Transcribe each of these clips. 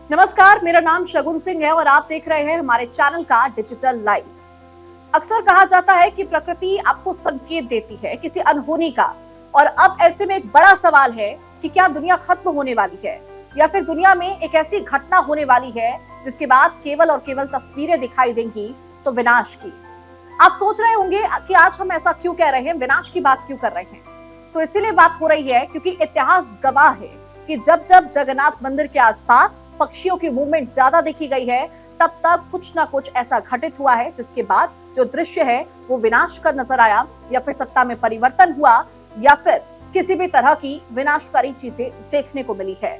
नमस्कार, मेरा नाम शगुन सिंह है और आप देख रहे हैं हमारे चैनल का डिजिटल लाइव। अक्सर कहा जाता है कि प्रकृति आपको संकेत देती है किसी अनहोनी का, और अब ऐसे में एक बड़ा सवाल है कि क्या दुनिया खत्म होने वाली है या फिर दुनिया में एक ऐसी घटना होने वाली है जिसके बाद केवल और केवल तस्वीरें दिखाई देंगी तो विनाश की। आप सोच रहे होंगे कि आज हम ऐसा क्यों कह रहे हैं, विनाश की बात क्यों कर रहे हैं। तो इसीलिए बात हो रही है क्योंकि इतिहास गवाह है कि जब जब जगन्नाथ मंदिर के आसपास पक्षियों की मूवमेंट ज्यादा देखी गई है, तब तक कुछ ना कुछ ऐसा घटित हुआ है जिसके बाद जो दृश्य है वो विनाश का नजर आया, या फिर सत्ता में परिवर्तन हुआ, या फिर किसी भी तरह की विनाशकारी चीजें देखने को मिली है।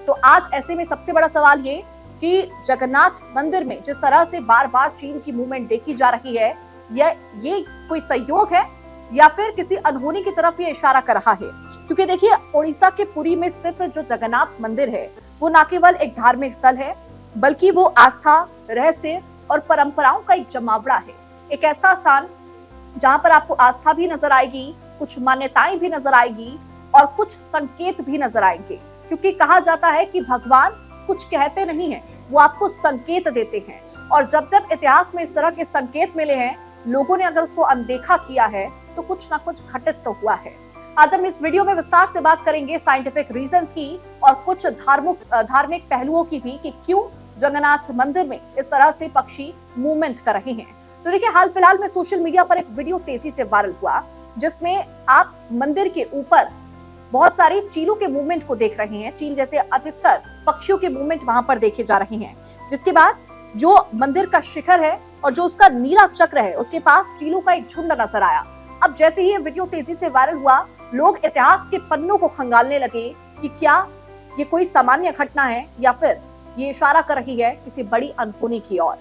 तो आज ऐसे में सबसे बड़ा सवाल ये कि जगन्नाथ मंदिर में जिस तरह से बार बार चीन की मूवमेंट देखी जा रही है, ये कोई संयोग है या फिर किसी अनहोनी की तरफ ये इशारा कर रहा है। क्योंकि देखिए, उड़ीसा के पुरी में स्थित जो जगन्नाथ मंदिर है वो न केवल एक धार्मिक स्थल है, बल्कि वो आस्था, रहस्य और परंपराओं का एक जमावड़ा है। एक ऐसा स्थान जहां पर आपको आस्था भी नजर आएगी, कुछ मान्यताएं भी नजर आएगी और कुछ संकेत भी नजर आएंगे। क्योंकि कहा जाता है कि भगवान कुछ कहते नहीं है, वो आपको संकेत देते हैं, और जब जब इतिहास में इस तरह के संकेत मिले हैं, लोगों ने अगर उसको अनदेखा किया है तो कुछ ना कुछ घटित तो हुआ है। आज हम इस वीडियो में विस्तार से बात करेंगे साइंटिफिक रीजंस की और कुछ धार्मिक पहलुओं की भी कि क्यों जगन्नाथ मंदिर में इस तरह से पक्षी मूवमेंट कर रहे हैं। तो देखिए, हाल फिलहाल में सोशल मीडिया पर एक वीडियो तेजी से वायरल हुआ जिसमें आप मंदिर के ऊपर बहुत सारी चीलों के मूवमेंट को देख रहे हैं। चील जैसे अधिकतर पक्षियों के मूवमेंट वहां पर देखे जा रहे हैं, जिसके बाद जो मंदिर का शिखर है और जो उसका नीला चक्र है उसके पास चीलों का एक झुंड नजर आया। अब जैसे ही ये वीडियो तेजी से वायरल हुआ, लोग इतिहास के पन्नों को खंगालने लगे कि क्या ये कोई सामान्य घटना है या फिर ये इशारा कर रही है किसी बड़ी अनहोनी की ओर।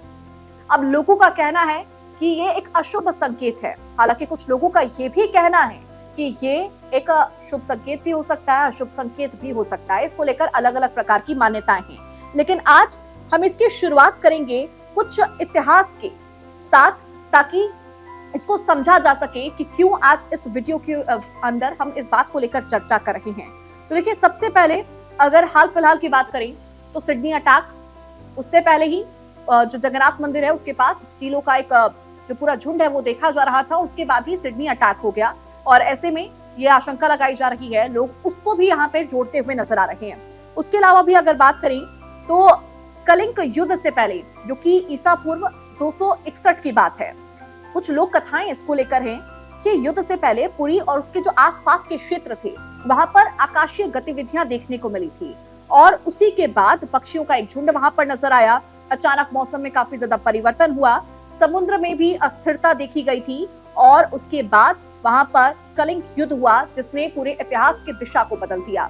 अब लोगों का कहना है कि ये एक अशुभ संकेत है, हालांकि कुछ लोगों का ये भी कहना है कि ये एक शुभ संकेत भी हो सकता है, अशुभ संकेत भी हो सकता है। इसको लेकर अलग अलग प्रकार की मान्यताएं हैं, लेकिन आज हम इसकी शुरुआत करेंगे कुछ इतिहास के साथ, ताकि इसको समझा जा सके कि क्यों आज इस वीडियो के अंदर हम इस बात को लेकर चर्चा कर रहे हैं। तो देखिए, सबसे पहले अगर हाल फिलहाल की बात करें तो सिडनी अटैक, उससे पहले ही जो जगन्नाथ मंदिर है उसके पास चीलों का एक जो पूरा झुंड है वो देखा जा रहा था, उसके बाद ही सिडनी अटैक हो गया। और ऐसे में ये आशंका लगाई जा रही है, लोग उसको भी यहाँ पे जोड़ते हुए नजर आ रहे हैं। उसके अलावा भी अगर बात करें तो कलिंग युद्ध से पहले, जो कि ईसा पूर्व 261 की बात है, कुछ लोक कथाएं इसको लेकर हैं कि युद्ध से पहले पुरी और उसके जो आसपास के क्षेत्र थे वहां पर आकाशीय गतिविधियां देखने को मिली थी, और उसी के बाद पक्षियों का एक झुंड वहां पर नजर आया। अचानक मौसम में काफी ज्यादा परिवर्तन हुआ, समुद्र में भी अस्थिरता देखी गई थी, और उसके बाद वहां पर कलिंग युद्ध हुआ जिसने पूरे इतिहास की दिशा को बदल दिया।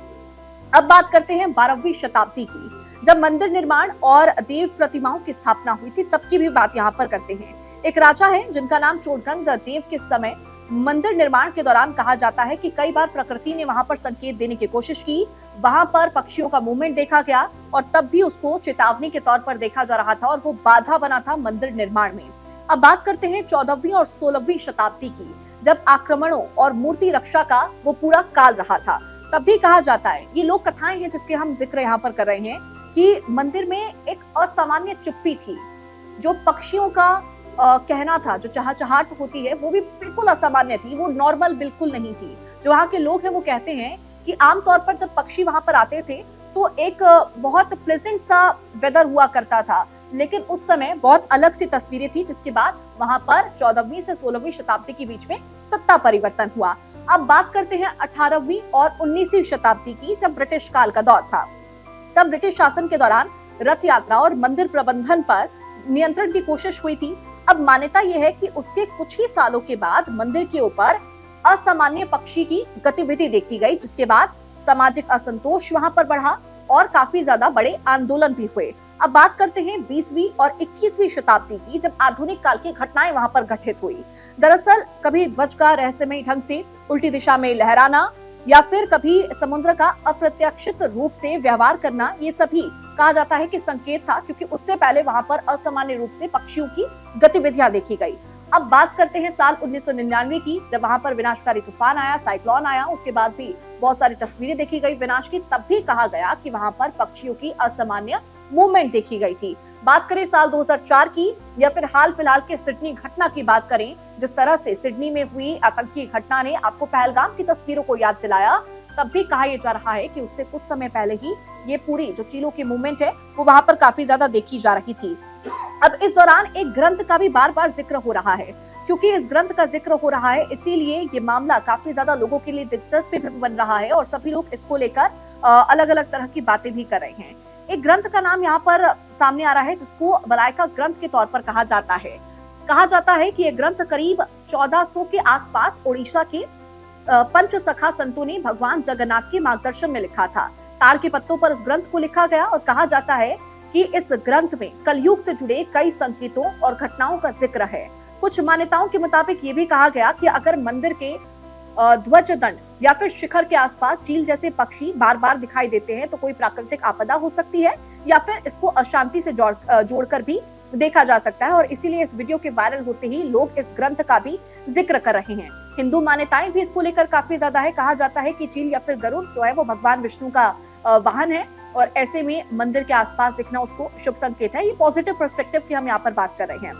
अब बात करते हैं 12वीं शताब्दी की, जब मंदिर निर्माण और देव प्रतिमाओं की स्थापना हुई थी, तब की भी बात यहाँ पर करते हैं। एक राजा है जिनका नाम चोडगंग देव के समय मंदिर निर्माण के दौरान कहा जाता है कि कई बार प्रकृति ने वहां पर संकेत देने की कोशिश की, वहां पर पक्षियों का मूवमेंट देखा गया और तब भी उसको चेतावनी के तौर पर देखा जा रहा था और वो बाधा बना था मंदिर निर्माण में। अब बात करते हैं 14वीं और 16वीं शताब्दी की, जब आक्रमणों और मूर्ति रक्षा का वो पूरा काल रहा था। तब भी कहा जाता है, ये लोक कथाएं हैं जिसके हम जिक्र यहाँ पर कर रहे हैं, कि मंदिर में एक असामान्य चुप्पी थी। जो पक्षियों का कहना था, जो चहचहाट होती है वो भी बिल्कुल असामान्य थी, वो नॉर्मल बिल्कुल नहीं थी। जो वहाँ के लोग हैं वो कहते हैं कि आमतौर पर जब पक्षी वहां पर आते थे तो एक बहुत प्लेजेंट सा वेदर हुआ करता था, लेकिन उस समय बहुत अलग सी तस्वीरें थी, जिसके बाद वहां पर 14वीं से 16वीं शताब्दी के बीच में सत्ता परिवर्तन हुआ। अब बात करते हैं 18वीं और 19वीं शताब्दी की, जब ब्रिटिश काल का दौर था। तब ब्रिटिश शासन के दौरान रथ यात्रा और मंदिर प्रबंधन पर नियंत्रण की कोशिश हुई थी। अब मान्यता यह है कि उसके कुछ ही सालों के बाद मंदिर के ऊपर असामान्य पक्षी की गतिविधि देखी गई, जिसके बाद सामाजिक असंतोष वहां पर बढ़ा और काफी ज्यादा बड़े आंदोलन भी हुए। अब बात करते हैं 20वीं और 21वीं शताब्दी की, जब आधुनिक काल की घटनाएं वहां पर घटित हुई। दरअसल कभी ध्वज का रहस्यमय ढंग से उल्टी दिशा में लहराना या फिर कभी समुद्र का अप्रत्याशित रूप से व्यवहार करना, ये सभी कहा जाता है कि संकेत था, क्योंकि उससे पहले वहां पर असामान्य रूप से पक्षियों की गतिविधियां देखी गई। अब बात करते हैं साल 1999 की, जब वहां पर विनाशकारी तूफान आया, साइक्लोन आया, उसके बाद भी बहुत सारी तस्वीरें देखी गई विनाश की। तब भी कहा गया कि वहां पर पक्षियों की असामान्य मूवमेंट देखी गई थी। बात करें साल 2004 की या फिर हाल फिलहाल के सिडनी घटना की बात करें, जिस तरह से सिडनी में हुई आतंकी घटना ने आपको पहलगाम की तस्वीरों को याद दिलाया, तब भी कहा जा रहा है कि उससे कुछ समय पहले ही ये पूरी जो चीलों की मूवमेंट है वो वहां पर काफी ज्यादा देखी जा रही थी। अब इस दौरान एक ग्रंथ का भी बार बार जिक्र हो रहा है। क्योंकि इस ग्रंथ का जिक्र हो रहा है, इसीलिए ये मामला काफी ज्यादा लोगों के लिए दिलचस्प बन रहा है और सभी लोग इसको लेकर अलग अलग तरह की बातें भी कर रहे हैं। एक ग्रंथ का नाम यहाँ पर सामने आ रहा है जिसको मलाइका ग्रंथ के तौर पर कहा जाता है। कहा जाता है कि यह ग्रंथ करीब 1400 के आसपास ओडिशा के पंच सखा संतों ने भगवान जगन्नाथ के मार्गदर्शन में लिखा था। ताड़ के पत्तों पर इस ग्रंथ को लिखा गया और कहा जाता है कि इस ग्रंथ में कलयुग से जुड़े कई संकेतों और घटनाओं का जिक्र है। कुछ मान्यताओं के मुताबिक ये भी कहा गया कि अगर मंदिर के ध्वज दंड या फिर शिखर के आसपास चील जैसे पक्षी बार बार दिखाई देते हैं तो कोई प्राकृतिक आपदा हो सकती है या फिर इसको अशांति से जोड़कर भी देखा जा सकता है। और इसीलिए इस वीडियो के वायरल होते ही लोग इस ग्रंथ का भी जिक्र कर रहे हैं। हिंदू मान्यताएं भी इसको लेकर काफी ज्यादा है। कहा जाता है कि चील या फिर गरुड़ जो है वो भगवान विष्णु का वाहन है और ऐसे में मंदिर के आसपास दिखना उसको शुभ संकेत है। ये पॉजिटिव पर्सपेक्टिव की हम यहाँ पर बात कर रहे हैं।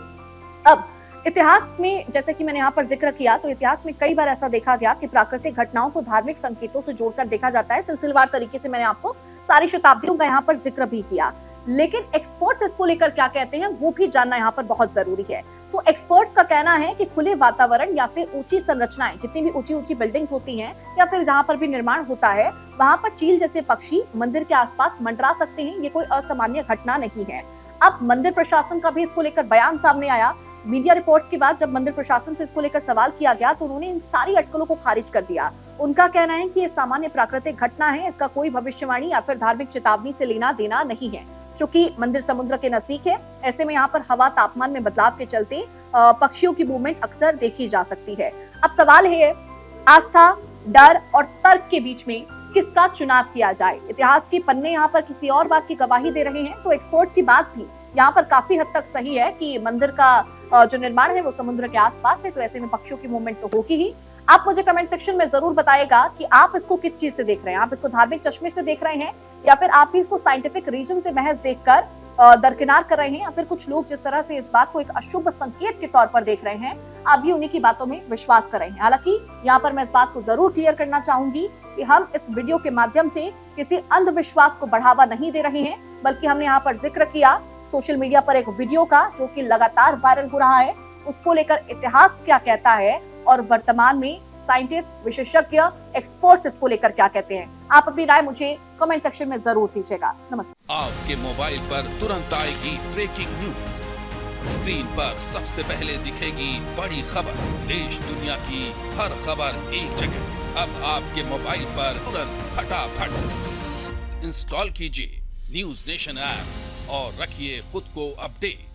अब इतिहास में जैसे कि मैंने यहाँ पर जिक्र किया, तो इतिहास में कई बार ऐसा देखा गया कि प्राकृतिक घटनाओं को धार्मिक संकेतों से जोड़कर देखा जाता है। सिलसिलेवार तरीके से मैंने आपको सारी शताब्दियों का यहाँ पर जिक्र भी किया, लेकिन एक्सपर्ट्स इसको लेकर क्या कहते हैं वो भी जानना यहाँ पर बहुत जरूरी है। तो एक्सपर्ट्स का कहना है कि खुले वातावरण या फिर ऊंची संरचनाएं, जितनी भी ऊंची ऊंची बिल्डिंग्स होती हैं या फिर जहाँ पर भी निर्माण होता है, वहां पर चील जैसे पक्षी मंदिर के आसपास मंडरा सकते हैं। ये कोई असामान्य घटना नहीं है। अब मंदिर प्रशासन का भी इसको लेकर बयान सामने आया। मीडिया रिपोर्ट्स के बाद जब मंदिर प्रशासन से इसको लेकर सवाल किया गया तो उन्होंने इन सारी अटकलों को खारिज कर दिया। उनका कहना है कि ये सामान्य प्राकृतिक घटना है, इसका कोई भविष्यवाणी या फिर धार्मिक चेतावनी से लेना देना नहीं है। चूंकि मंदिर समुद्र के नजदीक है, ऐसे में यहाँ पर हवा तापमान में बदलाव के चलते पक्षियों की मूवमेंट अक्सर देखी जा सकती है। अब सवाल है आस्था, डर और तर्क के बीच में किसका चुनाव किया जाए। इतिहास के पन्ने यहाँ पर किसी और बात की गवाही दे रहे हैं, तो एक्सपर्ट्स की बात भी यहाँ पर काफी हद तक सही है कि मंदिर का जो निर्माण है वो समुद्र के आसपास है, तो ऐसे में पक्षियों की मूवमेंट तो होगी ही। आप मुझे कमेंट सेक्शन में जरूर बताइएगा कि आप इसको किस चीज से देख रहे हैं। आप इसको धार्मिक चश्मे से देख रहे हैं या फिर आप भी इसको साइंटिफिक रीजन से महज देखकर दरकिनार कर रहे हैं, या फिर कुछ लोग जिस तरह से इस बात को एक अशुभ संकेत के तौर पर देख रहे हैं, आप भी उन्हीं की बातों में विश्वास कर रहे हैं। हालांकि यहाँ पर मैं इस बात को जरूर क्लियर करना चाहूंगी कि हम इस वीडियो के माध्यम से किसी अंधविश्वास को बढ़ावा नहीं दे रहे हैं, बल्कि हमने यहाँ पर जिक्र किया सोशल मीडिया पर एक वीडियो का जो कि लगातार वायरल हो रहा है, उसको लेकर इतिहास क्या कहता है और वर्तमान में साइंटिस्ट, विशेषज्ञ, एक्सपर्ट्स इसको लेकर क्या कहते हैं। आप अपनी राय मुझे कमेंट सेक्शन में जरूर दीजिएगा। नमस्कार। आपके मोबाइल पर तुरंत आएगी ब्रेकिंग न्यूज। स्क्रीन पर सबसे पहले दिखेगी बड़ी खबर। देश दुनिया की हर खबर एक जगह। अब आपके मोबाइल पर तुरंत फटाफट इंस्टॉल कीजिए न्यूज नेशन ऐप और रखिए खुद को अपडेट।